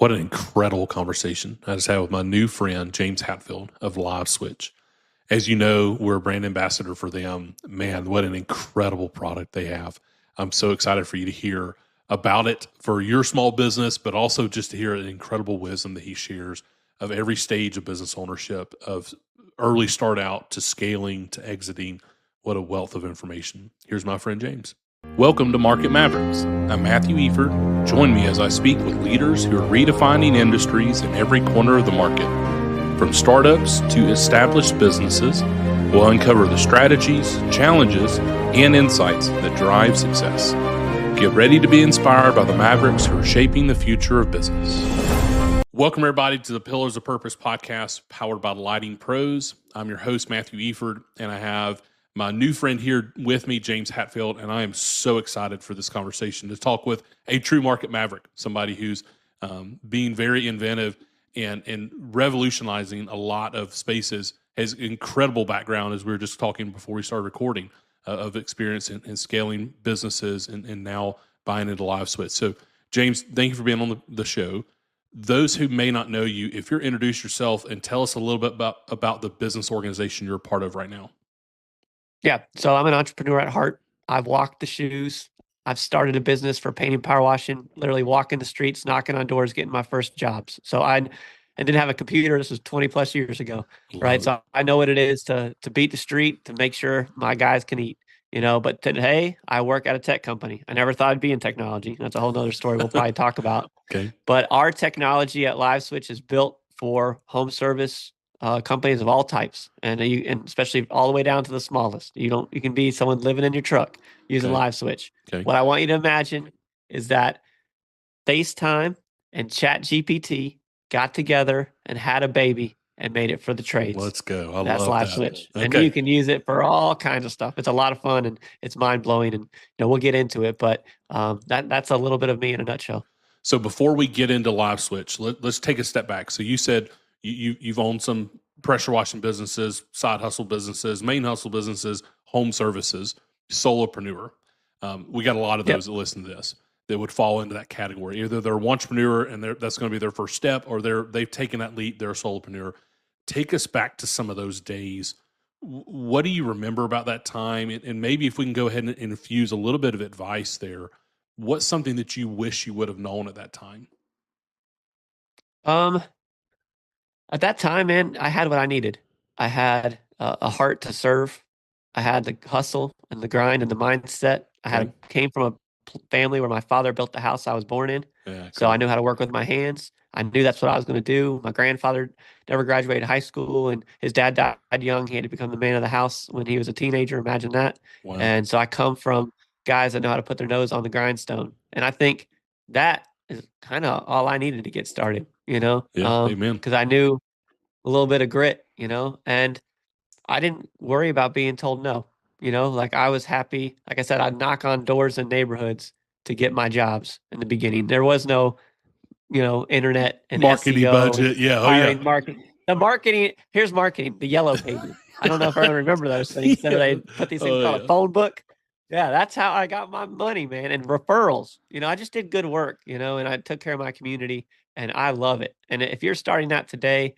What an incredible conversation I just had with my new friend, James Hatfield of LiveSwitch. As you know, we're a brand ambassador for them. Man, what an incredible product they have. I'm so excited for you to hear about it for your small business, but also just to hear an incredible wisdom that he shares of every stage of business ownership, of early start out to scaling to exiting. What a wealth of information. Here's my friend James. Welcome to Market Mavericks. I'm Matthew Eford. Join me as I speak with leaders who are redefining industries in every corner of the market. From startups to established businesses, we'll uncover the strategies, challenges, and insights that drive success. Get ready to be inspired by the Mavericks who are shaping the future of business. Welcome, everybody, to the Pillars of Purpose podcast, powered by Lighting Pros. I'm your host, Matthew Eford, and I have my new friend here with me, James Hatfield, and I am so excited for this conversation to talk with a true market maverick, somebody who's being very inventive and revolutionizing a lot of spaces, has incredible background, as we were just talking before we started recording, of experience in scaling businesses and now buying into LiveSwitch. So, James, thank you for being on the show. Those who may not know you, if you're introduce yourself and tell us a little bit about the business organization you're a part of right now. Yeah, so I'm an entrepreneur at heart. I've walked the shoes. I've started a business for painting, power washing, literally walking the streets, knocking on doors, getting my first jobs. So I didn't have a computer. This was 20 plus years ago, right? So I know what it is to beat the street, to make sure my guys can eat, but today I work at a tech company. I never thought I'd be in technology. That's a whole nother story we'll probably talk about. Okay. But our technology at LiveSwitch is built for home service companies of all types, and especially all the way down to the smallest. You can be someone living in your truck using LiveSwitch. Okay. What I want you to imagine is that FaceTime and ChatGPT got together and had a baby and made it for the trades. Let's go. That's love LiveSwitch. that. And you can use it for all kinds of stuff. It's a lot of fun and it's mind blowing, and we'll get into it, but that's a little bit of me in a nutshell. So before we get into LiveSwitch, let's take a step back. So you said you've owned some pressure washing businesses, side hustle businesses, main hustle businesses, home services, solopreneur. We got a lot of those that listen to this that would fall into that category. Either they're an entrepreneur and that's going to be their first step, or they've taken that leap, they're a solopreneur. Take us back to some of those days. What do you remember about that time? And maybe if we can go ahead and infuse a little bit of advice there, what's something that you wish you would have known at that time? At that time, man, I had what I needed. I had a heart to serve. I had the hustle and the grind and the mindset. Came from a family where my father built the house I was born in. Yeah, so I knew how to work with my hands. I knew that's what I was going to do. My grandfather never graduated high school, and his dad died young. He had to become the man of the house when he was a teenager. Imagine that. Wow. And so I come from guys that know how to put their nose on the grindstone. And I think that is kind of all I needed to get started, Yeah, amen. Because I knew a little bit of grit, and I didn't worry about being told no, like I was happy. Like I said, I'd knock on doors in neighborhoods to get my jobs in the beginning. There was no, internet and marketing SEO budget. And marketing. The marketing, here's marketing, the yellow pages. I don't know if everyone remember those things. So they put these things called a phone book. Yeah, that's how I got my money, man. And referrals. I just did good work, and I took care of my community, and I love it. And if you're starting that today,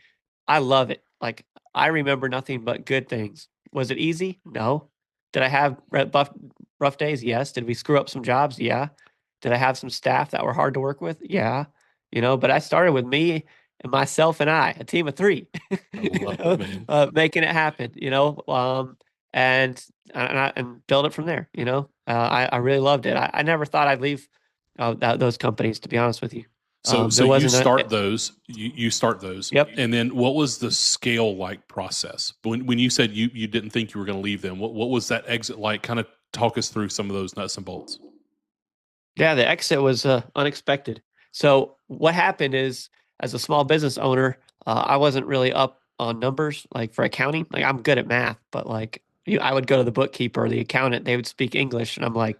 I love it. Like, I remember nothing but good things. Was it easy? No. Did I have rough days? Yes. Did we screw up some jobs? Yeah. Did I have some staff that were hard to work with? Yeah. But I started with me and myself and a team of 3, making it happen, and build it from there. I really loved it. I never thought I'd leave those companies, to be honest with you. So you start those. You start those. Yep. And then what was the scale like process? When you said you didn't think you were going to leave them, what was that exit like? Kind of talk us through some of those nuts and bolts. Yeah, the exit was unexpected. So what happened is, as a small business owner, I wasn't really up on numbers, like for accounting. Like, I'm good at math, but I would go to the bookkeeper or the accountant. They would speak English, and I'm like,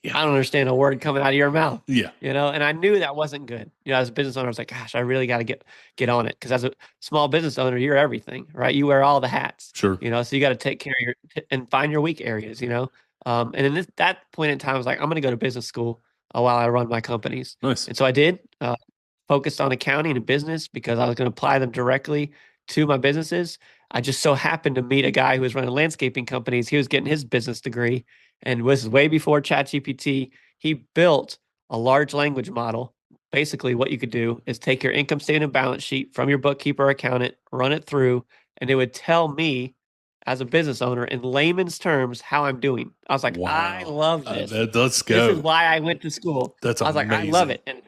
I don't understand a word coming out of your mouth. Yeah. And I knew that wasn't good. As a business owner, I was like, gosh, I really got to get on it. Because as a small business owner, you're everything, right? You wear all the hats. Sure. So you got to take care of and find your weak areas, And in that point in time, I was like, I'm going to go to business school while I run my companies. Nice. And so I did. focused on accounting and business because I was going to apply them directly to my businesses. I just so happened to meet a guy who was running landscaping companies. He was getting his business degree, and this is way before ChatGPT. He built a large language model. Basically, what you could do is take your income statement and balance sheet from your bookkeeper or accountant, run it through, and it would tell me as a business owner in layman's terms how I'm doing. I was like, I Wow. love this. Let's This is go. why I went to school. That's I was like, I love amazing. it. And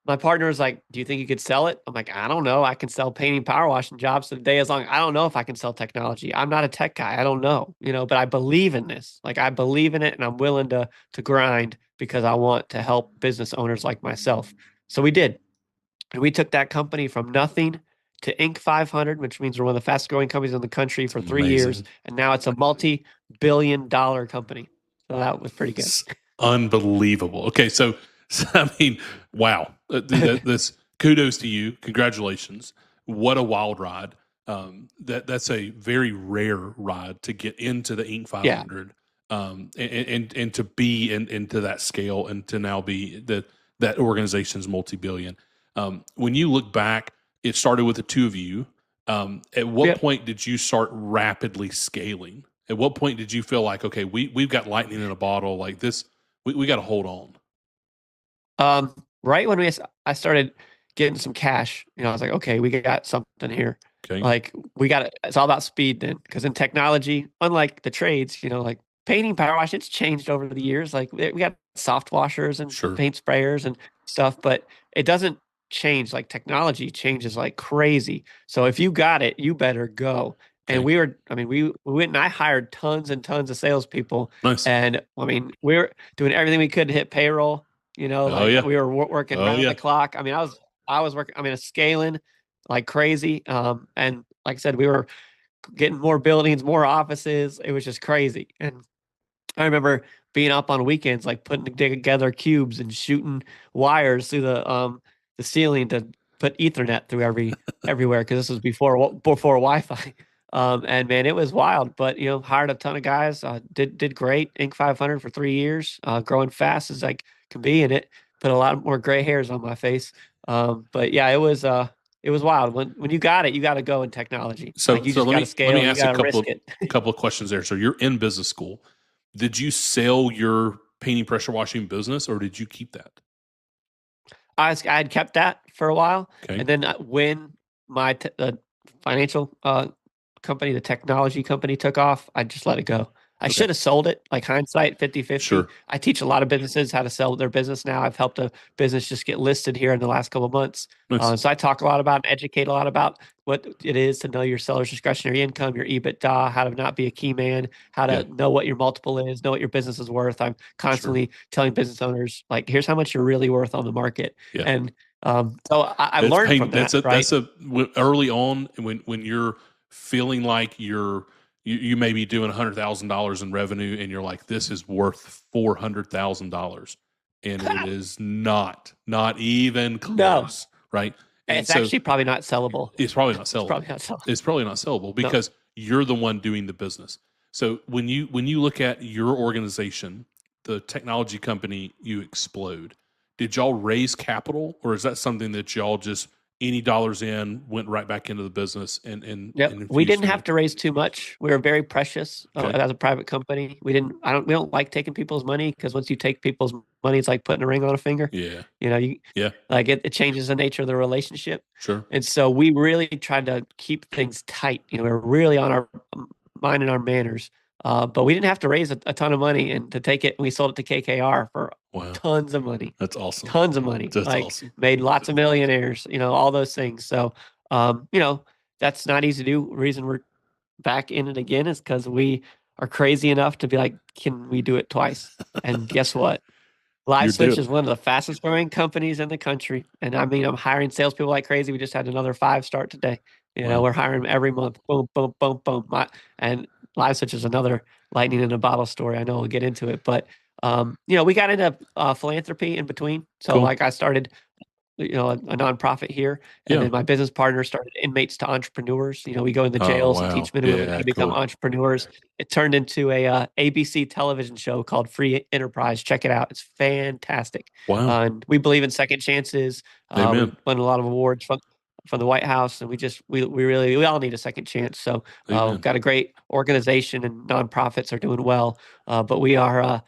my partner was like, do you think you could sell it? I'm like, I don't know. I can sell painting, power washing jobs today as long. I don't know if I can sell technology. I'm not a tech guy. I don't know, but I believe in this. Like I believe in it and I'm willing to grind because I want to help business owners like myself. So we did. And we took that company from nothing to Inc. 500, which means we're one of the fastest growing companies in the country It's for 3 years. amazing. And now it's a multi-billion-dollar company. So that was pretty good. It's unbelievable. Okay, so I mean, wow. This kudos to you. Congratulations. What a wild ride. That's a very rare ride to get into the Inc. Yeah. 500, and to be into that scale and to now be that organization's multi-billion. When you look back, it started with the two of you. At what Yep. point did you start rapidly scaling? At what point did you feel like, okay, we've got lightning in a bottle like this? We got to hold on. Right when I started getting some cash, I was like, okay, we got something here. Okay, Like we got it. It's all about speed then, because in technology, unlike the trades, like painting, power wash, it's changed over the years. Like we got soft washers and sure. paint sprayers and stuff, but it doesn't change like technology changes like crazy. So if you got it, you better go. And Okay, we went and I hired tons and tons of salespeople. nice. And we were doing everything we could to hit payroll. Oh Like yeah, we were working oh around yeah. the clock. I was working, scaling like crazy. And like I said, we were getting more buildings, more offices. It was just crazy. And I remember being up on weekends, like putting together cubes and shooting wires through the ceiling to put Ethernet through everywhere because this was before Wi-Fi. And man, it was wild. But hired a ton of guys. Did great. Inc. 500 for 3 years. Growing fast as I can be, and it put a lot more gray hairs on my face. But yeah, it was wild. When you got it, you got to go in technology. Like So you so just got to let scale. me You ask a got to risk it. couple of questions there. So you're in business school. Did you sell your painting pressure washing business or did you keep that? I had kept that for a while, Okay, and then when my financial company, the technology company took off, I just let it go. I okay, should have sold it, like hindsight 50-50. sure, I teach a lot of businesses how to sell their business now. I've helped a business just get listed here in the last couple of months. nice, So I talk a lot about and educate a lot about what it is to know your seller's discretionary income, your EBITDA, how to not be a key man, how yeah, to know what your multiple is, know what your business is worth. I'm sure, constantly telling business owners, like, here's how much you're really worth on the market. yeah. And so I It's learned pain. from that, right? Early on when you're feeling like you may be doing $100,000 in revenue and you're like, this is worth $400,000, and it is not even No, close, right? And it's so actually probably not sellable. it's probably not It's sellable. probably not sellable. It's probably not sellable No. because you're the one doing the business. So when you look at your organization, the technology company, you explode. Did y'all raise capital, or is that something that y'all just any dollars in went right back into the business and Yep. We infused didn't in have it? to raise too much. We were very precious Okay. as a private company. We don't like taking people's money because once you take people's money, it's like putting a ring on a finger. Yeah. You Yeah. like it changes the nature of the relationship. Sure. And so we really tried to keep things tight. We're really on our mind and our manners. But we didn't have to raise a ton of money and to take it. We sold it to KKR for Wow. tons of money. That's awesome. Tons of money, That's like awesome. made lots of millionaires, all those things. So, that's not easy to do. Reason we're back in it again is because we are crazy enough to be like, can we do it twice? And guess what? You're LiveSwitch doing is one of the fastest growing companies in the country. And I'm hiring salespeople like crazy. We just had another 5 start today. Wow. We're hiring every month. Boom, boom, boom, boom. And LiveSwitch is another lightning in a bottle story. I know we'll get into it, but we got into philanthropy in between. So Cool. like I started a nonprofit here. And Yeah. then my business partner started Inmates to Entrepreneurs. We go in the Oh, jails and wow. teach men and women how Yeah, to become cool. entrepreneurs. It turned into a ABC television show called Free Enterprise. Check it out. It's fantastic. Wow. And we believe in second chances. We Amen. won a lot of awards from the White House, and we all need a second chance. So Amen. got a great organization, and nonprofits are doing well. But we are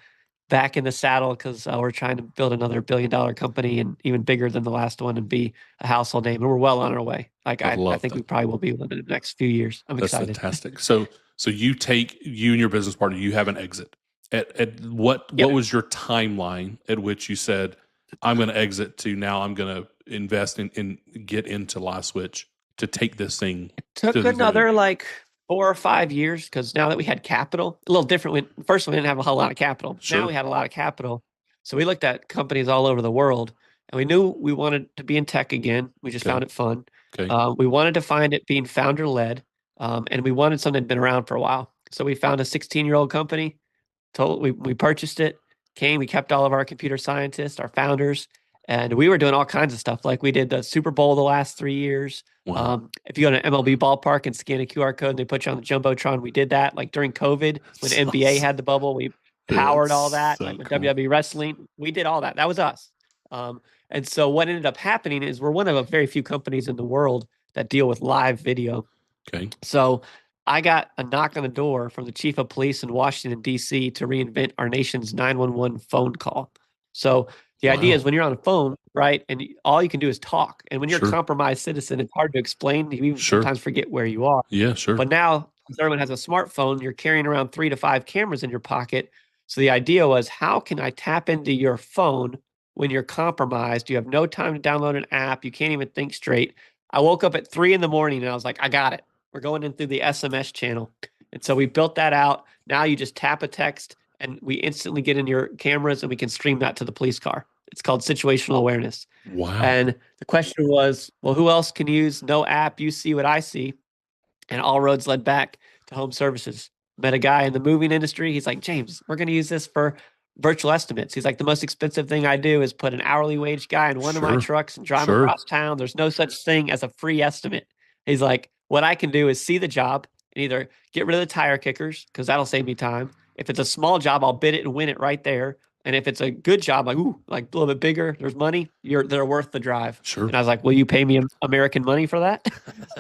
back in the saddle because we're trying to build another $1 billion company and even bigger than the last one and be a household name. And we're well on our way. Like I I love think that. we probably will be within the next few years. I'm That's excited. fantastic. So you and your business partner, you have an exit. At what Yep. was your timeline at which you said, I'm going to exit to now I'm going to invest in get into LiveSwitch to take this thing Took to the another like 4 or 5 years because now that we had capital, a little different. First, we didn't have a whole lot of capital. Sure. Now we had a lot of capital. So we looked at companies all over the world, and we knew we wanted to be in tech again. We just Okay. found it fun. Okay. We wanted to find it being founder led, and we wanted something that had been around for a while. So we found a 16-year-old company. We purchased it. We kept all of our computer scientists, our founders, and we were doing all kinds of stuff. Like we did the Super Bowl the last 3 years. Wow. If you go to an MLB ballpark and scan a QR code and they put you on the Jumbotron, we did that. Like during COVID, when NBA had the bubble, we powered all that. So like with cool. WWE wrestling, we did all that. That was us. And so what ended up happening is we're one of a very few companies in the world that deal with live video. Okay. So I got a knock on the door from the chief of police in Washington, D.C. to reinvent our nation's 911 phone call. So the idea is when you're on the phone, right, and all you can do is talk. And when you're Sure. a compromised citizen, it's hard to explain. You even Sure. sometimes forget where you are. Yeah, sure. But now, since everyone has a smartphone, you're carrying around 3 to 5 cameras in your pocket. So the idea was, how can I tap into your phone when you're compromised? You have no time to download an app. You can't even think straight. I woke up at 3 in the morning and I was like, I got it. We're going in through the SMS channel. And so we built that out. Now you just tap a text and we instantly get in your cameras and we can stream that to the police car. It's called situational awareness. Wow. And the question was, well, who else can use no app? You see what I see. And all roads led back to home services. Met a guy in the moving industry. He's like, James, we're going to use this for virtual estimates. He's like, the most expensive thing I do is put an hourly wage guy in one of my trucks and drive him across town. There's no such thing as a free estimate. He's like, what I can do is see the job and either get rid of the tire kickers, because that'll save me time. If it's a small job, I'll bid it and win it right there. And if it's a good job, like a little bit bigger, there's money, they're worth the drive. Sure. And I was like, will you pay me American money for that?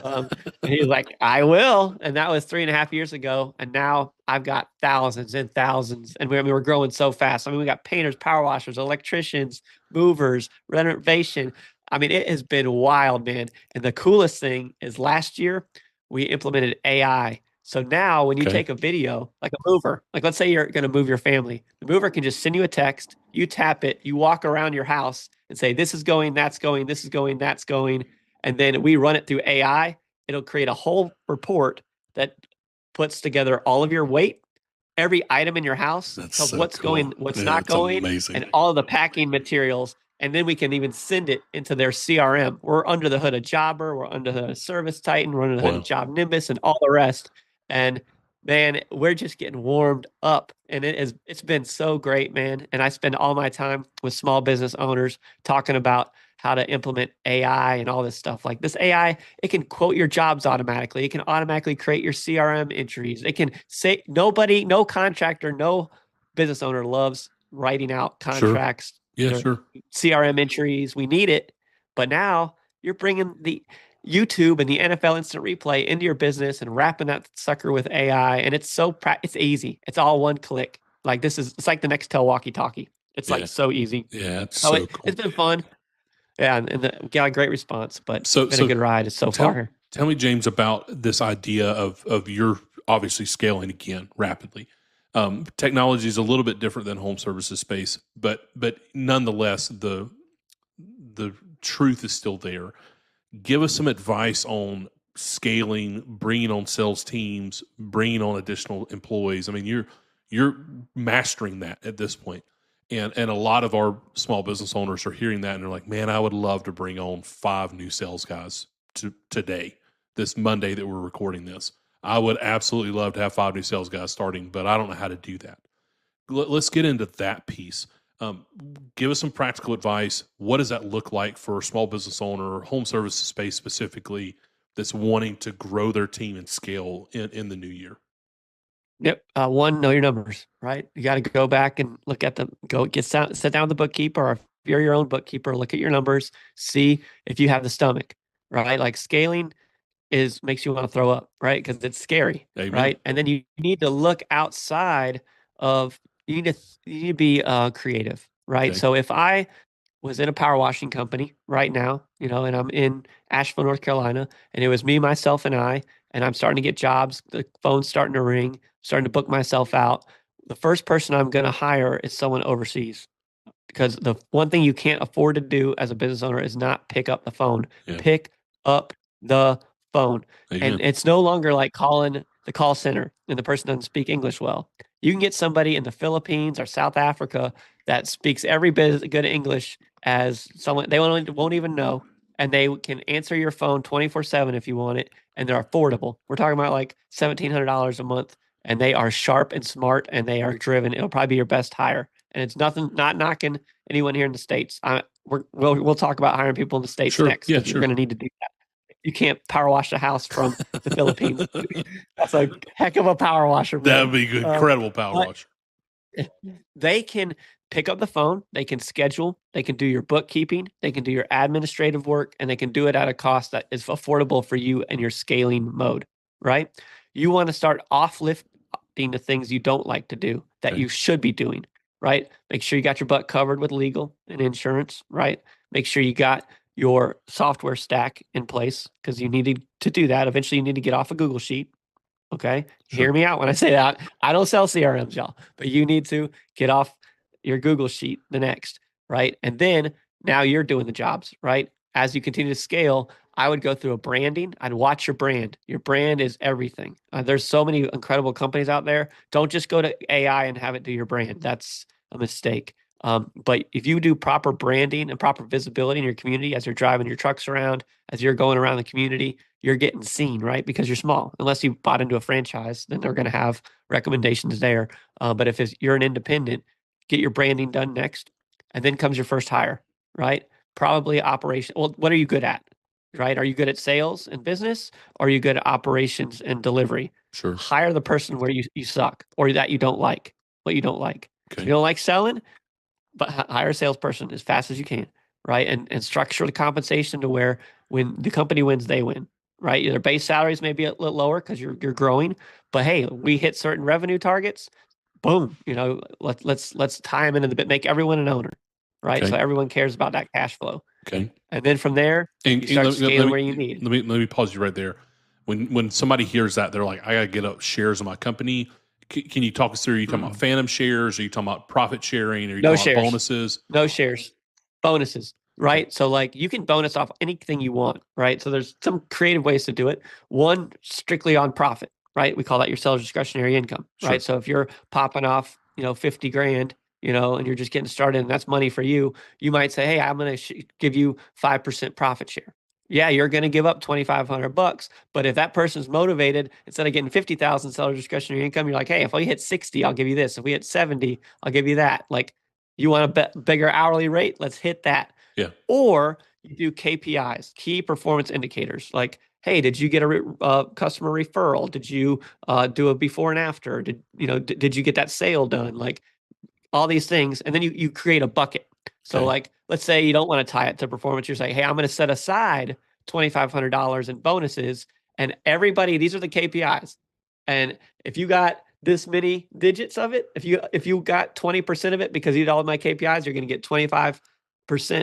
And he was like, I will. And that was 3.5 years ago. And now I've got thousands and thousands. And we're growing so fast. I mean, we got painters, power washers, electricians, movers, renovation. I mean, it has been wild, man. And the coolest thing is last year we implemented AI. So now when you take a video, like a mover, like let's say you're going to move your family, the mover can just send you a text, you tap it, you walk around your house and say, this is going, that's going, this is going, that's going. And then we run it through AI. It'll create a whole report that puts together all of your weight, every item in your house, tells what's going, what's not going, and all of the packing materials. And then we can even send it into their CRM. We're under the hood of Jobber, we're under the hood of Service Titan, we're under the hood of Job Nimbus and all the rest. And man, we're just getting warmed up. And it's been so great, man. And I spend all my time with small business owners talking about how to implement AI and all this stuff. Like this AI, it can quote your jobs automatically. It can automatically create your CRM entries. It can say no contractor, no business owner loves writing out contracts. CRM entries. We need it. But now you're bringing the YouTube and the NFL instant replay into your business and wrapping that sucker with AI. And it's it's easy. It's all one click. Like it's like the Nextel walkie-talkie. It's like so easy. Yeah, it's so cool. It's been fun. Yeah, and we got a great response, but it's been a good ride so far. Tell me, James, about this idea of your obviously scaling again rapidly. Technology is a little bit different than home services space, but nonetheless, the truth is still there. Give us some advice on scaling, bringing on sales teams, bringing on additional employees. I mean, you're mastering that at this point. And a lot of our small business owners are hearing that and they're like, man, I would love to bring on 5 new sales guys today, this Monday that we're recording this. I would absolutely love to have 5 new sales guys starting, but I don't know how to do that. Let's get into that piece. Give us some practical advice. What does that look like for a small business owner, home services space specifically, that's wanting to grow their team and scale in the new year? Yep. One, know your numbers, right? You got to go back and look at them. Sit down with the bookkeeper, or if you're your own bookkeeper, look at your numbers, see if you have the stomach, right? Like scaling makes you want to throw up, right? Because it's scary, Amen. right? And then you need to look outside of, you need to be creative, right? Okay. So if I was in a power washing company right now, and I'm in Asheville, North Carolina, and it was me, myself, and I'm starting to get jobs. The phone's starting to ring, starting to book myself out. The first person I'm going to hire is someone overseas, because the one thing you can't afford to do as a business owner is not pick up the phone. Yeah. Pick up the phone. Amen. And it's no longer like calling the call center and the person doesn't speak English well. You can get somebody in the Philippines or South Africa that speaks every bit as good English as someone they won't even know, and they can answer your phone 24/7 if you want it, and they're affordable. We're talking about like $1,700 a month, and they are sharp and smart, and they are driven. It'll probably be your best hire. And it's not knocking anyone here in the States. We'll talk about hiring people in the States next, because you're going to need to do that. You can't power wash a house from the Philippines. That's a heck of a power washer. That would be an incredible power washer. They can pick up the phone, they can schedule, they can do your bookkeeping, they can do your administrative work, and they can do it at a cost that is affordable for you and your scaling mode, right? You want to start lifting the things you don't like to do that you should be doing, right? Make sure you got your butt covered with legal and insurance, right? Make sure you got your software stack in place, because you needed to do that. Eventually, you need to get off a Google Sheet. Okay. Sure. Hear me out when I say that. I don't sell CRMs, y'all, but you need to get off your Google Sheet the next, right? And then now you're doing the jobs, right? As you continue to scale, I would go through a branding. I'd watch your brand. Your brand is everything. There's so many incredible companies out there. Don't just go to AI and have it do your brand. That's a mistake. But if you do proper branding and proper visibility in your community, as you're driving your trucks around, as you're going around the community, you're getting seen, right? Because you're small. Unless you bought into a franchise, then they're going to have recommendations there. But if you're an independent, get your branding done next. And then comes your first hire, right? Probably operation. Well, what are you good at, right? Are you good at sales and business? Or are you good at operations and delivery? Sure. Hire the person where you suck, or that you don't like, what you don't like. Okay. If you don't like selling, but hire a salesperson as fast as you can, right? And structure the compensation to where when the company wins, they win, right? Their base salaries may be a little lower because you're growing, but hey, we hit certain revenue targets, boom, let's tie them into the bit, make everyone an owner, right? Okay. So everyone cares about that cash flow. Okay. And then from there, you start scaling where you need. Let me pause you right there. When somebody hears that, they're like, I got to get up shares of my company. Can you talk us through? Are you talking about phantom shares? Are you talking about profit sharing? Are you talking about bonuses? No shares, bonuses, right? So like you can bonus off anything you want, right? So there's some creative ways to do it. One, strictly on profit, right? We call that your seller's discretionary income, right? So if you're popping off, 50 grand, and you're just getting started and that's money for you, you might say, hey, I'm going to give you 5% profit share. Yeah, you're going to give up $2,500, but if that person's motivated, instead of getting 50,000 seller discretionary income, you're like, hey, if we hit 60, I'll give you this. If we hit 70, I'll give you that. Like, you want a bigger hourly rate? Let's hit that. Yeah. Or you do KPIs, key performance indicators, like, hey, did you get a customer referral? Did you do a before and after? Did you get that sale done? Like all these things, and then you create a bucket. So like, let's say you don't want to tie it to performance. You're saying, hey, I'm going to set aside $2,500 in bonuses, and these are the KPIs. And if you got this many digits of it, if you got 20% of it because you did all of my KPIs, you're going to get 25%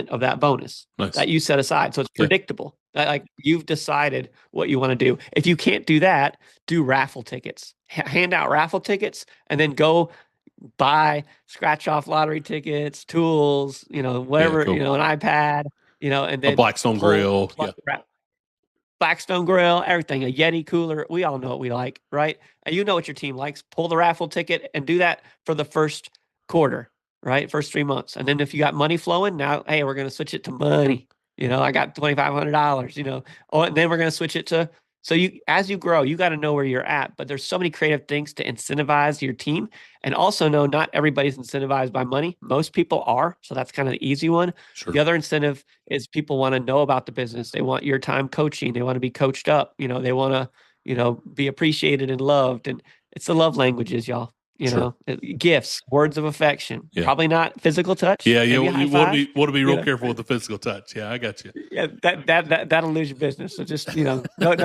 of that bonus that you set aside. So it's predictable. Like you've decided what you want to do. If you can't do that, do raffle tickets. Hand out raffle tickets, and then go buy scratch off lottery tickets, tools, whatever, an iPad, and then a Blackstone grill. Yeah. Blackstone grill, everything, a Yeti cooler. We all know what we like, right? And you know what your team likes. Pull the raffle ticket and do that for the first quarter, right? First 3 months. And then if you got money flowing, now, hey, we're going to switch it to money. I got $2,500, and then we're going to switch it to So as you grow, you got to know where you're at, but there's so many creative things to incentivize your team, and also know not everybody's incentivized by money. Most people are. So that's kind of the easy one. Sure. The other incentive is people want to know about the business. They want your time coaching. They want to be coached up. They want to, be appreciated and loved. And it's the love languages, y'all. Sure. Gifts, words of affection. Yeah. Probably not physical touch. Yeah, maybe you want to be real careful with the physical touch. Yeah, I got you. Yeah, that'll lose your business. So just no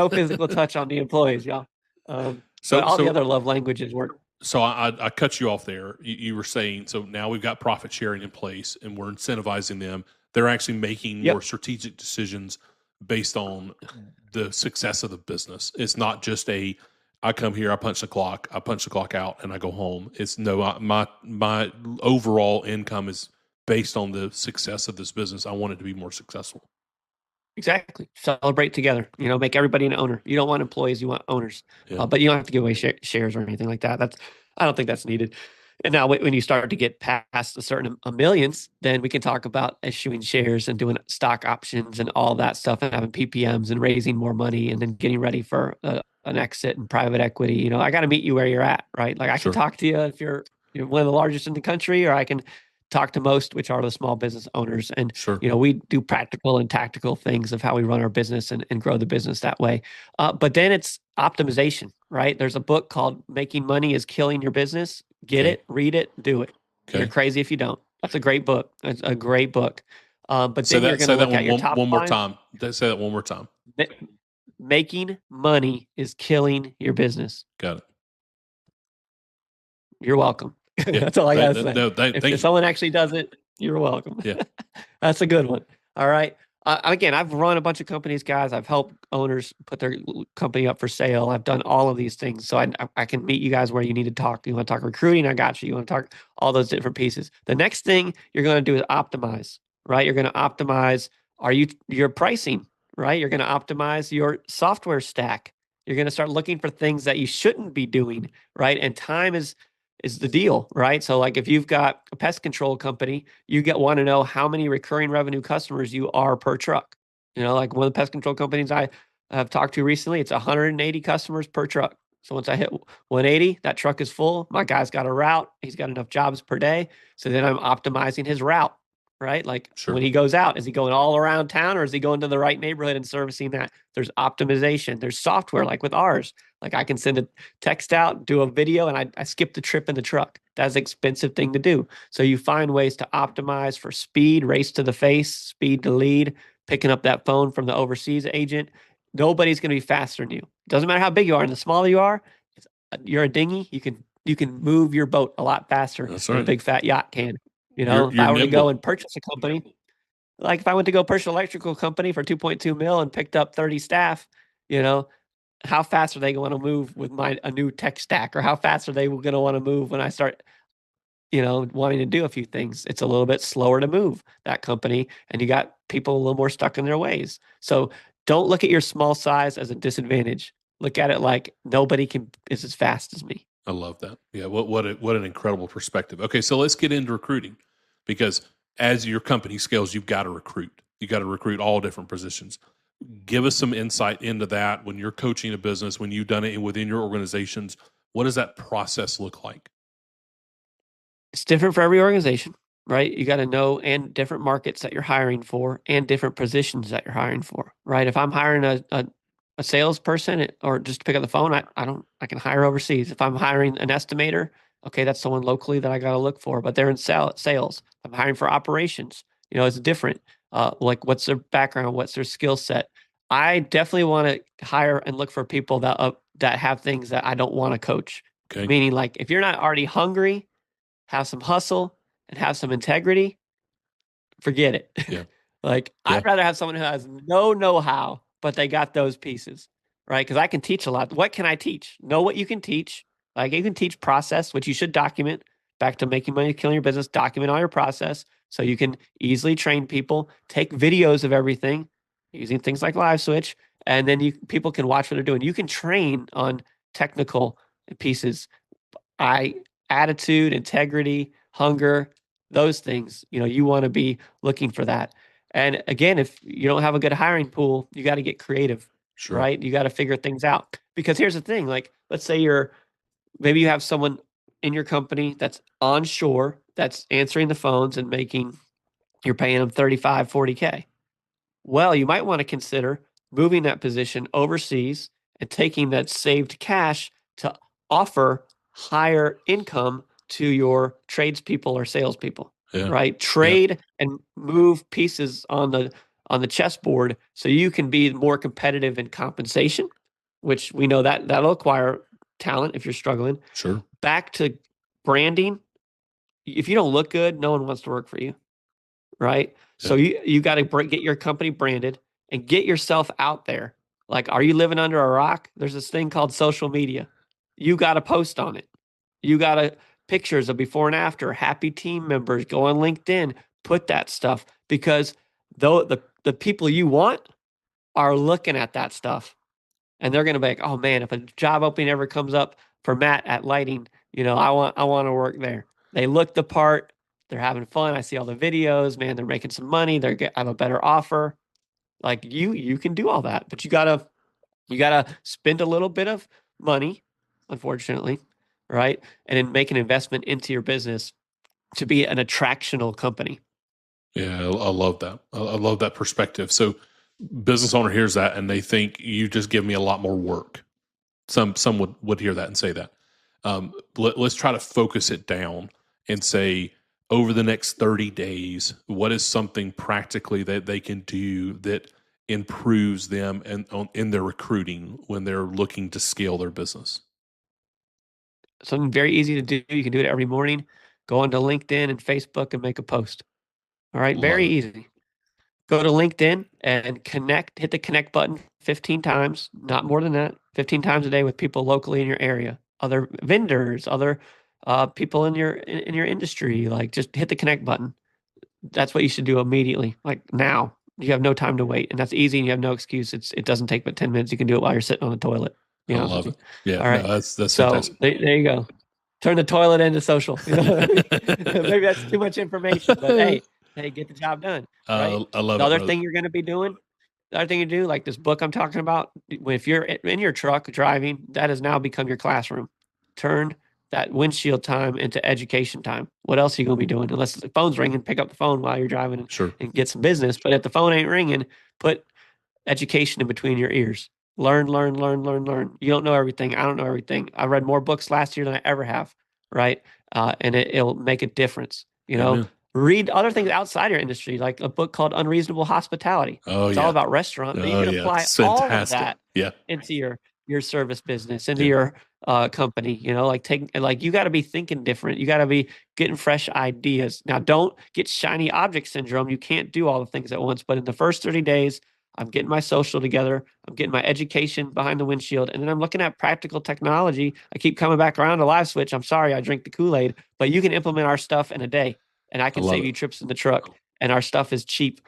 physical touch on the employees, y'all. But all the other love languages work. So I cut you off there. You were saying, so now we've got profit sharing in place and we're incentivizing them. They're actually making more strategic decisions based on the success of the business. It's not just I come here, I punch the clock out, and I go home. It's no, my overall income is based on the success of this business. I want it to be more successful. Exactly. Celebrate together. Make everybody an owner. You don't want employees, you want owners. Yeah. But you don't have to give away shares or anything like that. I don't think that's needed. And now when you start to get past a certain millions, then we can talk about issuing shares and doing stock options and all that stuff, and having PPMs and raising more money and then getting ready for an exit and private equity. I got to meet you where you're at, right? Like I can talk to you if you're one of the largest in the country, or I can talk to most, which are the small business owners. And, we do practical and tactical things of how we run our business and grow the business that way. But then it's optimization, right? There's a book called Making Money is Killing Your Business. Get it, read it, do it. You're crazy if you don't. That's a great book. It's a great book. But then you're going to look at your top one more line. time. Say that one more time. Making money is killing your business. Got it. You're welcome. Yeah, that's all I got to say. No, if someone actually does it, you're welcome. Yeah. That's a good one. All right. Again, I've run a bunch of companies, guys. I've helped owners put their company up for sale. I've done all of these things. So I can meet you guys where you need to talk. You want to talk recruiting? I got you. You want to talk all those different pieces. The next thing you're going to do is optimize, right? You're going to optimize your pricing, right? You're going to optimize your software stack. You're going to start looking for things that you shouldn't be doing, right? And time is the deal, right? So like if you've got a pest control company, you want to know how many recurring revenue customers you are per truck. Like one of the pest control companies I have talked to recently, it's 180 customers per truck. So once I hit 180, that truck is full. My guy's got a route. He's got enough jobs per day. So then I'm optimizing his route, right? Like when he goes out, is he going all around town, or is he going to the right neighborhood and servicing that? There's optimization. There's software like with ours. Like I can send a text out, do a video, and I skip the trip in the truck. That's an expensive thing to do. So you find ways to optimize for speed, race to the face, speed to lead, picking up that phone from the overseas agent. Nobody's going to be faster than you. Doesn't matter how big you are. And the smaller you are, you're a dinghy. You can move your boat a lot faster than a big fat yacht can. If I were to go and purchase a company, like if I went to go purchase an electrical company for 2.2 mil and picked up 30 staff, how fast are they going to move with a new tech stack, or how fast are they going to want to move when I start, wanting to do a few things? It's a little bit slower to move that company, and you got people a little more stuck in their ways. So don't look at your small size as a disadvantage. Look at it like nobody is as fast as me. I love that. Yeah. What an incredible perspective. Okay. So let's get into recruiting, because as your company scales, you've got to recruit. You got to recruit all different positions. Give us some insight into that. When you're coaching a business, when you've done it within your organizations, what does that process look like? It's different for every organization, right? You got to know, and different markets that you're hiring for, and different positions that you're hiring for, right? If I'm hiring a salesperson, or just to pick up the phone, I can hire overseas. If I'm hiring an estimator, okay, that's someone locally that I got to look for, but they're in sales. I'm hiring for operations. It's different. Like what's their background? What's their skill set? I definitely want to hire and look for people that have things that I don't want to coach. Okay. Meaning, like if you're not already hungry, have some hustle, and have some integrity, forget it. Yeah. I'd rather have someone who has no know-how, but they got those pieces, right? Because I can teach a lot. What can I teach? Know what you can teach. Like you can teach process, which you should document. Back to making money, killing your business, document all your process so you can easily train people. Take videos of everything using things like LiveSwitch, and then people can watch what they're doing. You can train on technical pieces. Attitude, integrity, hunger, those things, you want to be looking for that. And again, if you don't have a good hiring pool, you got to get creative. Sure. right? You got to figure things out, because here's the thing. Like, let's say maybe you have someone in your company that's onshore, that's answering the phones and you're paying them 35, 40K. Well, you might want to consider moving that position overseas and taking that saved cash to offer higher income to your tradespeople or salespeople, right? Trade and move pieces on the chessboard so you can be more competitive in compensation, which we know that'll acquire talent if you're struggling. Sure. Back to branding. If you don't look good, no one wants to work for you, right? So you got to get your company branded and get yourself out there. Like, are you living under a rock? There's this thing called social media. You got to post on it. You got to pictures of before and after, happy team members, go on LinkedIn, put that stuff, because the people you want are looking at that stuff, and they're going to be like, oh man, if a job opening ever comes up for Matt at lighting, I want to work there. They look the part. They're having fun. I see all the videos, man. They're making some money. Have a better offer. Like, you can do all that, but you gotta spend a little bit of money, unfortunately, right? And then make an investment into your business to be an attractional company. Yeah, I love that. I love that perspective. So, business owner hears that and they think you just give me a lot more work. Some would hear that and say that. Let's try to focus it down and say, over the next 30 days, what is something practically that they can do that improves them in their recruiting when they're looking to scale their business? Something very easy to do. You can do it every morning. Go onto LinkedIn and Facebook and make a post. All right, very easy. Go to LinkedIn and hit the connect button 15 times, not more than that, 15 times a day with people locally in your area, other vendors, other people in your industry. Like, just hit the connect button. That's what you should do immediately, like now. You have no time to wait, and that's easy, and you have no excuse. It doesn't take but 10 minutes. You can do it while you're sitting on the toilet. I love it. Yeah, all right. No, that's so fantastic. there you go. Turn the toilet into social. Maybe that's too much information, but hey, get the job done. Right? I love the it. Other thing you're going to be doing, the other thing you do, like this book I'm talking about, if you're in your truck driving, that has now become your classroom. Turn that windshield time into education time. What else are you going to be doing? Unless the phone's ringing, pick up the phone while you're driving and get some business. But if the phone ain't ringing, put education in between your ears. Learn. You don't know everything. I don't know everything. I read more books last year than I ever have, right? And it'll make a difference. Read other things outside your industry, like a book called Unreasonable Hospitality. It's all about restaurant, but you can apply all of that into your service business, into your company. You got to be thinking different. You got to be getting fresh ideas. Now, don't get shiny object syndrome. You can't do all the things at once, but in the first 30 days, I'm getting my social together. I'm getting my education behind the windshield. And then I'm looking at practical technology. I keep coming back around to LiveSwitch. I'm sorry, I drink the Kool-Aid, but you can implement our stuff in a day, and I can save you trips in the truck. And our stuff is cheap.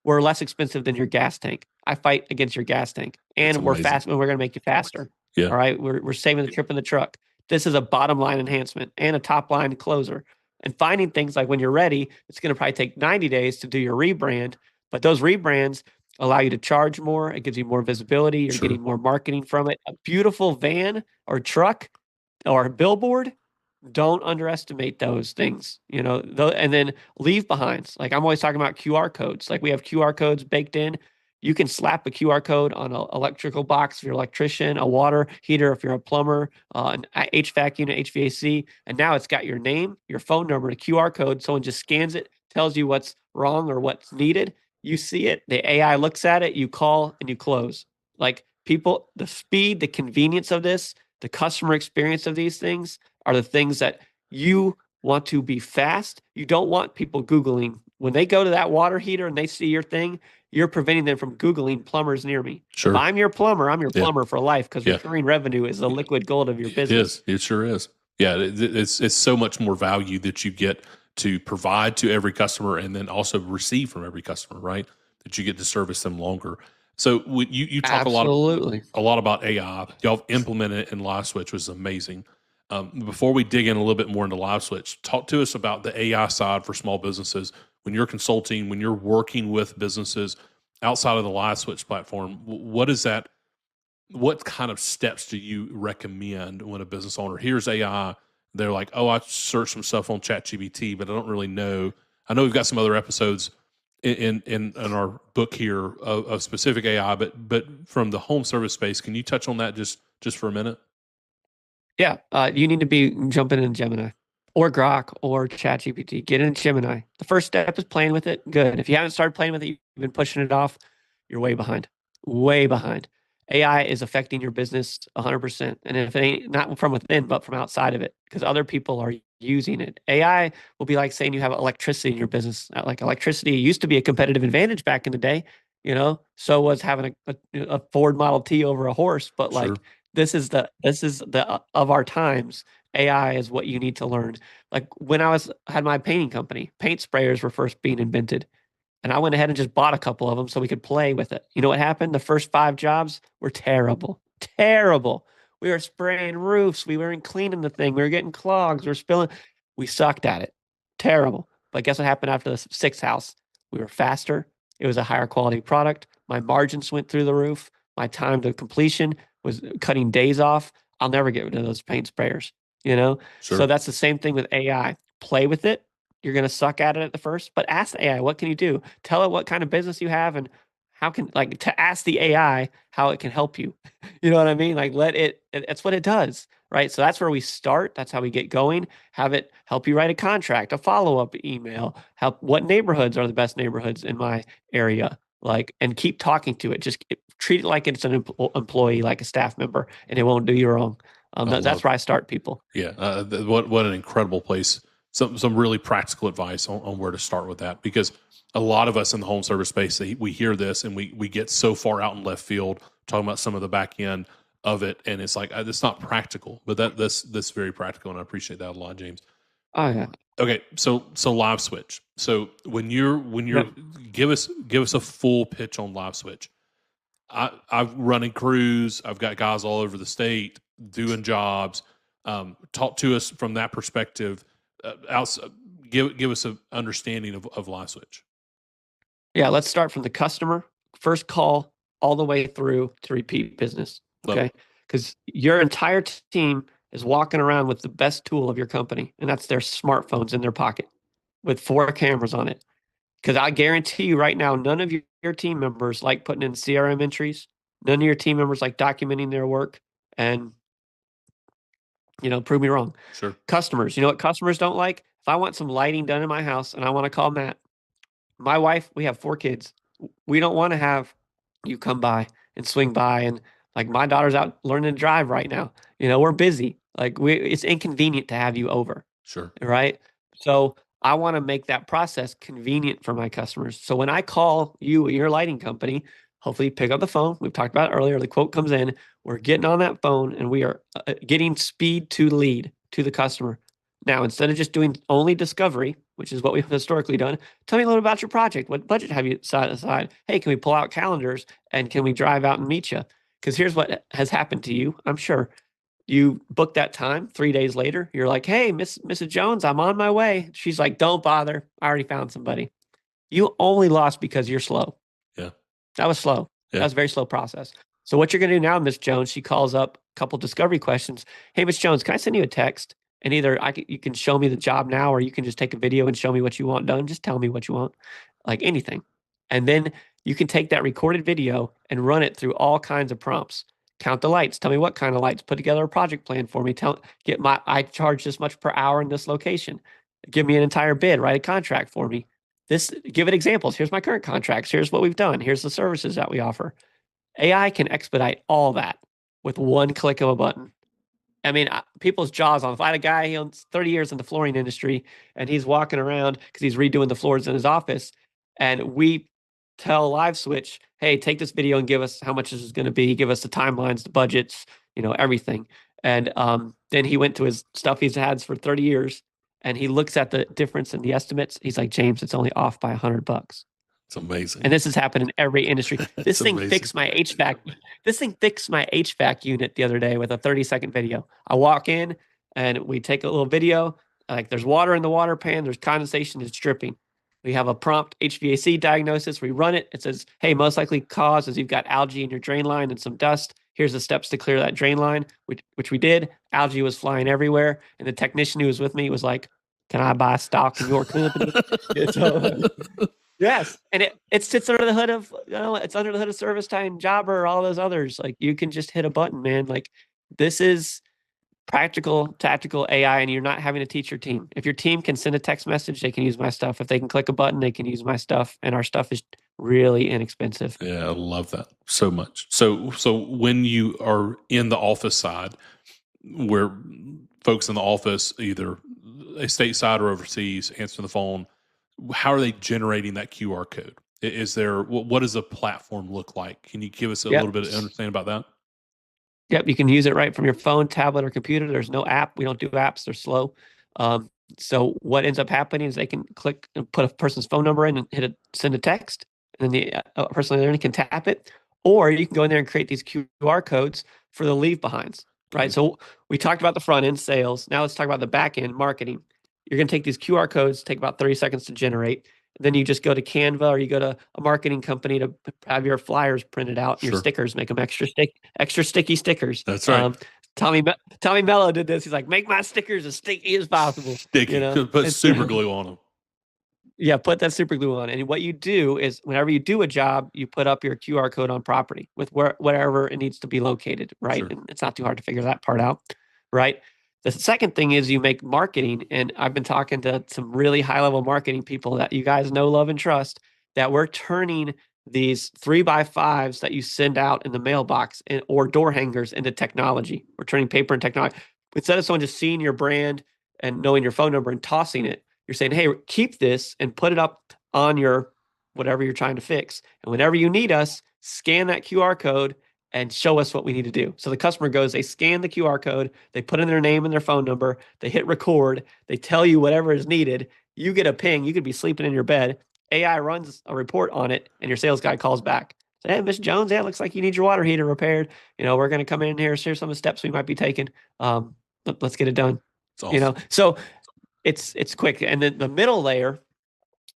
We're less expensive than your gas tank. I fight against your gas tank, and we're fast. And we're going to make you faster. Yeah. All right. We're saving the trip in the truck. This is a bottom line enhancement and a top line closer. And finding things like, when you're ready, it's going to probably take 90 days to do your rebrand, but those rebrands allow you to charge more. It gives you more visibility. You're getting more marketing from it. A beautiful van or truck or billboard, don't underestimate those things, and then leave behinds. Like, I'm always talking about QR codes. Like, we have QR codes baked in. You can slap a QR code on an electrical box if you're an electrician, a water heater if you're a plumber, an HVAC unit, HVAC, and now it's got your name, your phone number, a QR code. Someone just scans it, tells you what's wrong or what's needed. You see it, the AI looks at it, you call, and you close. Like, people, the speed, the convenience of this, the customer experience of these things are the things that you want to be fast. You don't want people Googling. When they go to that water heater and they see your thing, you're preventing them from Googling plumbers near me. If I'm your plumber, I'm your plumber for life, because recurring revenue is the liquid gold of your business. It sure is. Yeah, it's so much more value that you get to provide to every customer and then also receive from every customer, right? That you get to service them longer. So you talk a lot about AI. Y'all implemented it in LiveSwitch, which was amazing. Before we dig in a little bit more into LiveSwitch, talk to us about the AI side for small businesses. When you're consulting, when you're working with businesses outside of the LiveSwitch platform, what is that? what kind of steps do you recommend when a business owner hears AI? They're like, oh, I searched some stuff on ChatGPT, but I don't really know. I know we've got some other episodes in our book here of specific AI, but from the home service space, can you touch on that just for a minute? Yeah, you need to be jumping in Gemini or Grok or ChatGPT. Get in Gemini. The first step is playing with it. Good. If you haven't started playing with it, you've been pushing it off, you're way behind. Way behind. AI is affecting your business 100%. And if it ain't not from within, but from outside of it, because other people are using it. AI will be like saying you have electricity in your business. Like electricity used to be a competitive advantage back in the day, so was having a Ford Model T over a horse, but Sure. like this is the of our times. AI is what you need to learn. Like when I had my painting company, paint sprayers were first being invented. And I went ahead and just bought a couple of them so we could play with it. You know what happened? The first 5 jobs were terrible. Terrible. We were spraying roofs. We weren't cleaning the thing. We were getting clogs. We were spilling. We sucked at it. Terrible. But guess what happened after the 6th house? We were faster. It was a higher quality product. My margins went through the roof. My time to completion was cutting days off. I'll never get rid of those paint sprayers, Sure. So that's the same thing with AI. Play with it. You're going to suck at it at the first, but ask the AI, what can you do? Tell it what kind of business you have and how can, like, to ask the AI how it can help you. You know what I mean? Like, that's what it does, right? So that's where we start. That's how we get going. Have it help you write a contract, a follow-up email, what neighborhoods are the best neighborhoods in my area, like, and keep talking to it. Just treat it like it's an employee, like a staff member, and it won't do you wrong. That's where I start people. Yeah. What an incredible place. Some really practical advice on where to start with that, because a lot of us in the home service space, we hear this and we get so far out in left field talking about some of the back end of it, and it's like it's not practical, but that's very practical, and I appreciate that a lot, James. Oh yeah. Okay, so LiveSwitch. So when you're give us a full pitch on LiveSwitch. I'm running crews. I've got guys all over the state doing jobs. Talk to us from that perspective. Give us an understanding of LiveSwitch. Yeah, let's start from the customer, first call, all the way through to repeat business. Okay, because your entire team is walking around with the best tool of your company, and that's their smartphones in their pocket with 4 cameras on it. Because I guarantee you right now, none of your team members like putting in CRM entries. None of your team members like documenting their work. And, prove me wrong. Sure. Customers, you know what customers don't like? If I want some lighting done in my house and I want to call Matt, my wife, we have 4 kids. We don't want to have you come by and swing by. And like my daughter's out learning to drive right now. We're busy. Like it's inconvenient to have you over. Sure. Right. So I want to make that process convenient for my customers. So when I call you, your lighting company, hopefully pick up the phone. We've talked about it earlier. The quote comes in. We're getting on that phone and we are getting speed to lead to the customer. Now, instead of just doing only discovery, which is what we've historically done, tell me a little about your project. What budget have you set aside? Hey, can we pull out calendars and can we drive out and meet you? Because here's what has happened to you, I'm sure. You book that time 3 days later. You're like, hey, Mrs. Jones, I'm on my way. She's like, don't bother. I already found somebody. You only lost because you're slow. Yeah. That was slow. Yeah. That was a very slow process. So what you're going to do now, Miss Jones, she calls up a couple discovery questions. Hey, Miss Jones, can I send you a text? And either you can show me the job now, or you can just take a video and show me what you want done. Just tell me what you want, like anything. And then you can take that recorded video and run it through all kinds of prompts. Count the lights. Tell me what kind of lights. Put together a project plan for me. I charge this much per hour in this location. Give me an entire bid. Write a contract for me. Give it examples. Here's my current contracts. Here's what we've done. Here's the services that we offer. AI can expedite all that with one click of a button. I mean, people's jaws on. If I had a guy, he owns 30 years in the flooring industry, and he's walking around because he's redoing the floors in his office, and we tell LiveSwitch, hey, take this video and give us how much this is going to be. Give us the timelines, the budgets, everything. And then he went to his stuff he's had for 30 years, and he looks at the difference in the estimates. He's like, James, it's only off by $100. It's amazing. And this has happened in every industry. This thing fixed my HVAC. This thing fixed my HVAC unit the other day with a 30-second video. I walk in and we take a little video. Like there's water in the water pan. There's condensation. It's dripping. We have a prompt HVAC diagnosis. We run it. It says, hey, most likely cause is you've got algae in your drain line and some dust. here's the steps to clear that drain line, which we did. Algae was flying everywhere. And the technician who was with me was like, can I buy stock in your company? Yes. And it sits under the hood of, it's under the hood of ServiceTime, Jobber, all those others. Like you can just hit a button, man. Like this is practical, tactical AI, and you're not having to teach your team. If your team can send a text message, they can use my stuff. If they can click a button, they can use my stuff. And our stuff is really inexpensive. Yeah, I love that so much. So when you are in the office side, where folks in the office, either stateside or overseas, answer the phone, how are they generating that QR code? Is there, what does a platform look like? Can you give us a little bit of understanding about that? Yep, you can use it right from your phone, tablet, or computer. There's no app. We don't do apps. They're slow. So what ends up happening is they can click and put a person's phone number in and send a text, and then the person there can tap it. Or you can go in there and create these QR codes for the leave behinds, right? So we talked about the front end sales. Now let's talk about the back end marketing. You're going to take these QR codes, take about 30 seconds to generate. Then you just go to Canva or you go to a marketing company to have your flyers printed out, your stickers, make them extra sticky stickers. That's right. Tommy Mello did this. He's like, make my stickers as sticky as possible. Sticky. Put super glue on them. Yeah, put that super glue on. And what you do is whenever you do a job, you put up your QR code on property with wherever it needs to be located, right? Sure. And it's not too hard to figure that part out, right? The second thing is you make marketing, and I've been talking to some really high-level marketing people that you guys know, love, and trust, that we're turning these 3x5s that you send out in the mailbox or door hangers into technology. We're turning paper and technology. Instead of someone just seeing your brand and knowing your phone number and tossing it, you're saying, hey, keep this and put it up on your whatever you're trying to fix. And whenever you need us, scan that QR code and show us what we need to do. So the customer goes, they scan the QR code, they put in their name and their phone number, they hit record, they tell you whatever is needed. You get a ping, you could be sleeping in your bed. AI runs a report on it, and your sales guy calls back. Say, hey, Miss Jones, yeah, it looks like you need your water heater repaired. We're going to come in here, share some of the steps we might be taking. Let's get it done. Awesome. So it's quick. And then the middle layer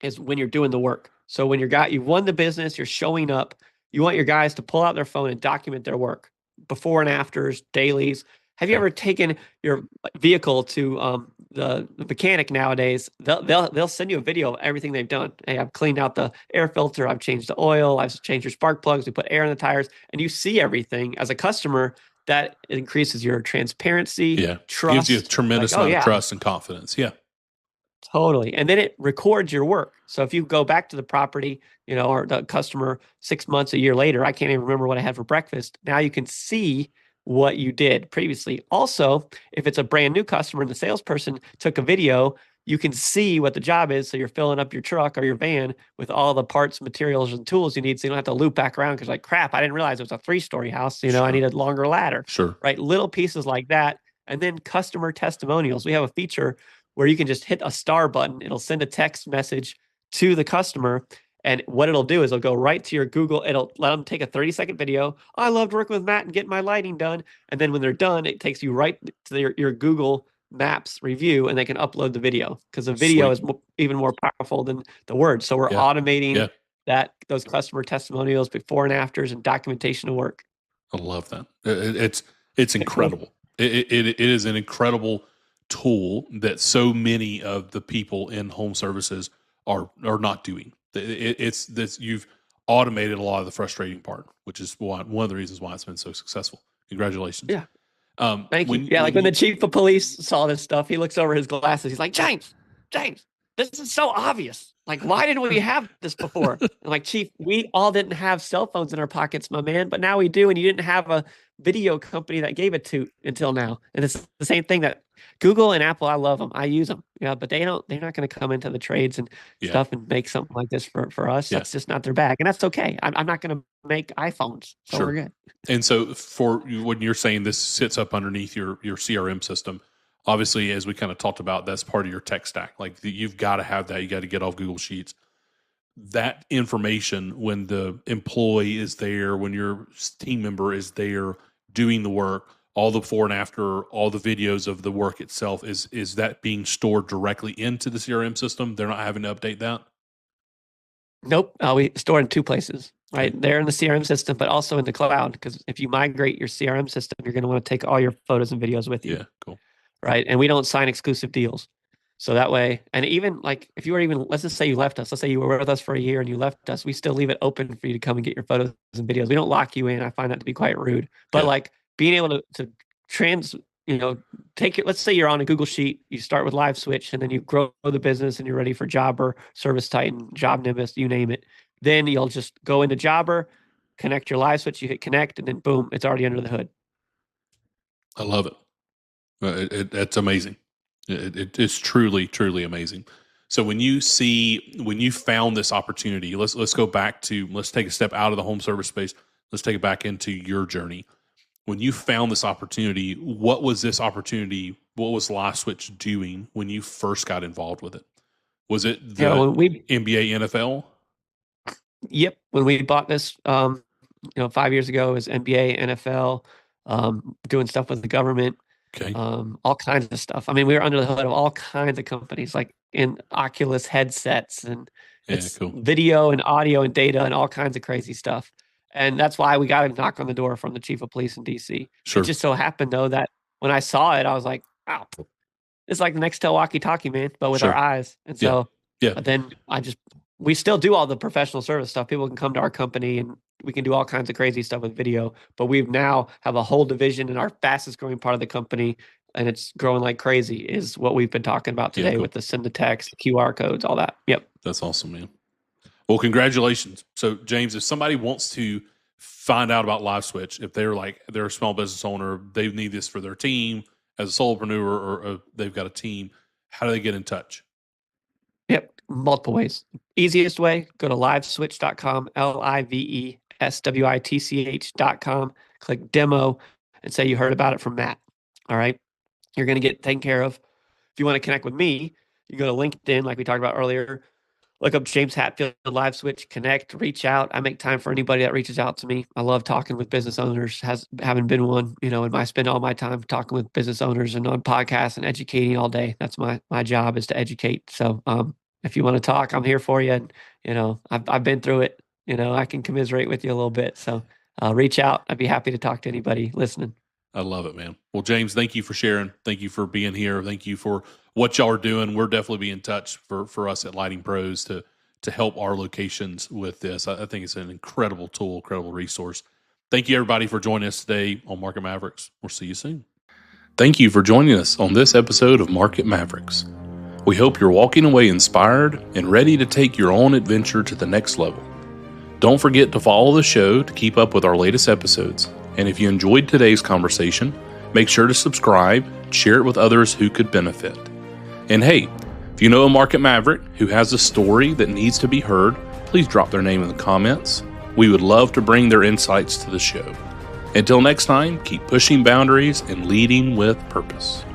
is when you're doing the work. So when you've won the business, you're showing up, you want your guys to pull out their phone and document their work, before and afters, dailies. Have you ever taken your vehicle to the mechanic nowadays? They'll send you a video of everything they've done. Hey, I've cleaned out the air filter, I've changed the oil, I've changed your spark plugs, we put air in the tires, and you see everything as a customer. That increases your transparency, trust. Gives you a tremendous amount of trust and confidence. Yeah. Totally. And then it records your work. So if you go back to the property, or the customer 6 months, a year later, I can't even remember what I had for breakfast. Now you can see what you did previously. Also, if it's a brand new customer and the salesperson took a video, you can see what the job is. So you're filling up your truck or your van with all the parts, materials, and tools you need. So you don't have to loop back around because like, crap, I didn't realize it was a 3-story house. Sure. I need a longer ladder. Sure. Right. Little pieces like that. And then customer testimonials. We have a feature where you can just hit a star button. It'll send a text message to the customer. And what it'll do is it'll go right to your Google. It'll let them take a 30-second video. Oh, I loved working with Matt and getting my lighting done. And then when they're done, it takes you right to your Google Maps review, and they can upload the video because the video is even more powerful than the words. So we're automating those customer testimonials, before and afters, and documentation of work. I love that. It's incredible. It is an incredible tool that so many of the people in home services are not doing. It's this, you've automated a lot of the frustrating part, which is one of the reasons why it's been so successful. Congratulations. Yeah. Thank you. Yeah, when the chief of police saw this stuff, he looks over his glasses. He's like, James, this is so obvious. Like, why didn't we have this before? I'm like, Chief, we all didn't have cell phones in our pockets, my man, but now we do. And you didn't have a video company that gave it to until now. And it's the same thing that Google and Apple, I love them. I use them. But they're not going to come into the trades and stuff and make something like this for us. That's just not their bag. And that's okay. I'm not going to make iPhones. So we're good. And so for when you're saying this sits up underneath your CRM system, obviously, as we kind of talked about, that's part of your tech stack. Like you've got to have that. You got to get off Google Sheets. That information, when the employee is there, when your team member is there doing the work, all the before and after, all the videos of the work itself, is that being stored directly into the CRM system? They're not having to update that? Nope. We store it in 2 places. right? They're in the CRM system, but also in the cloud. Because if you migrate your CRM system, you're going to want to take all your photos and videos with you. Yeah, cool. Right. And we don't sign exclusive deals. So that way, and even like if you were even, let's just say you left us, let's say you were with us for a year and you left us, we still leave it open for you to come and get your photos and videos. We don't lock you in. I find that to be quite rude. But like being able to take it, let's say you're on a Google Sheet, you start with LiveSwitch and then you grow the business and you're ready for Jobber, Service Titan, Job Nimbus, you name it. Then you'll just go into Jobber, connect your LiveSwitch, you hit connect, and then boom, it's already under the hood. I love it. It's amazing. It's truly, truly amazing. So when you found this opportunity, let's go back to, let's take a step out of the home service space. Let's take it back into your journey. When you found this opportunity, what was this opportunity? What was LiveSwitch doing when you first got involved with it? Was it the NBA, NFL? Yep. When we bought this, 5 years ago, it was NBA, NFL, doing stuff with the government. Okay. All kinds of stuff. I mean, we were under the hood of all kinds of companies, like in Oculus headsets, and it's cool. Video and audio and data and all kinds of crazy stuff. And that's why we got a knock on the door from the chief of police in DC. Sure. It just so happened though that when I saw it, I was like, wow, it's like the Nextel walkie-talkie, man, but with our eyes. And so then we still do all the professional service stuff. People can come to our company and we can do all kinds of crazy stuff with video, but we've now have a whole division, and our fastest growing part of the company, and it's growing like crazy, is what we've been talking about today with the send to text, QR codes, all that. Yep. That's awesome, man. Well, congratulations. So James, if somebody wants to find out about LiveSwitch, if they're a small business owner, they need this for their team as a solopreneur, or they've got a team, how do they get in touch? Yep. Multiple ways. Easiest way, go to liveswitch.com, LiveSwitch.com, click demo and say you heard about it from Matt. All right. You're going to get taken care of. If you want to connect with me, you go to LinkedIn, like we talked about earlier, look up James Hatfield, LiveSwitch, connect, reach out. I make time for anybody that reaches out to me. I love talking with business owners, haven't been one, and I spend all my time talking with business owners and on podcasts and educating all day. That's my job, is to educate. So, if you want to talk, I'm here for you. And, I've been through it. I can commiserate with you a little bit. So reach out. I'd be happy to talk to anybody listening. I love it, man. Well, James, thank you for sharing. Thank you for being here. Thank you for what y'all are doing. We're definitely be in touch for us at Lighting Pros to help our locations with this. I think it's an incredible tool, incredible resource. Thank you, everybody, for joining us today on Market Mavericks. We'll see you soon. Thank you for joining us on this episode of Market Mavericks. We hope you're walking away inspired and ready to take your own adventure to the next level. Don't forget to follow the show to keep up with our latest episodes. And if you enjoyed today's conversation, make sure to subscribe, share it with others who could benefit. And hey, if you know a market maverick who has a story that needs to be heard, please drop their name in the comments. We would love to bring their insights to the show. Until next time, keep pushing boundaries and leading with purpose.